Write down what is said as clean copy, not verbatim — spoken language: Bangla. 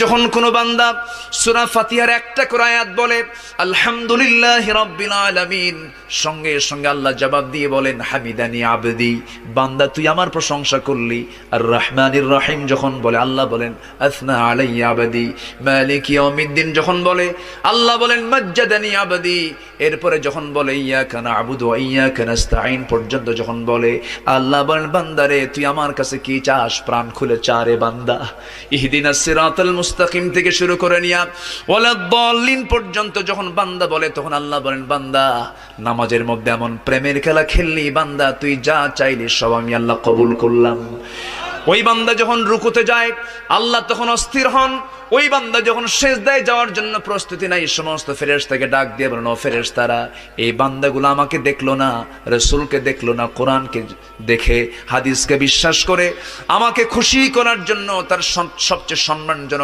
যখন কোনো বান্দা সূরা ফাতিহার একটা করে আয়াত বলে আলহামদুলিল্লাহি রাব্বিল আলামিন, সঙ্গে সঙ্গে আল্লাহ জবাব দিয়ে বলেন হামিদানি আবদি, বান্দা তুই আমার প্রশংসা করলি। আর রহমানির রহিম যখন বলে আল্লাহ বলেন আসনা আলাইয়া আবদি। মালিক ইয়াউমিদ্দিন যখন বলে আল্লাহ বলেন মাজ্জাদানি আবদি। এরপরে যখন বলে ইয়াকা না'বুদু ওয়া ইয়াকা নাস্তাঈন পর্যন্ত যখন বলে আল্লাহ বলেন বান্দারে তুই আমার কাছে কি চাস, প্রাণ খুলে চা রে বান্দা। ইহদিনাস সিরাতাল মুস্তাকিম থেকে শুরু করে নিয়া ওয়ালাদ-দাল্লিন পর্যন্ত যখন বান্দা বলে তখন আল্লাহ বলেন বান্দা নামাজের মধ্যে এমন প্রেমের খেলা খেললি বান্দা, তুই যা চাইলি সব আমি আল্লাহ কবুল করলাম। ওই বান্দা যখন রুকুতে যায় আল্লাহ তখন অস্থির হন। ওই বান্দা যখন সিজদায় যাওয়ার জন্য প্রস্তুতি নাই, সমস্ত ফেরেশতাকে ডাক দিয়ে বলেন ও ফেরেশতারা, এই বান্দাগুলো আমাকে দেখলো না, রাসূলকে দেখলো না, কোরআনকে দেখে হাদিসকে বিশ্বাস করে আমাকে খুশি করার জন্য তার সবচেয়ে সম্মানজনক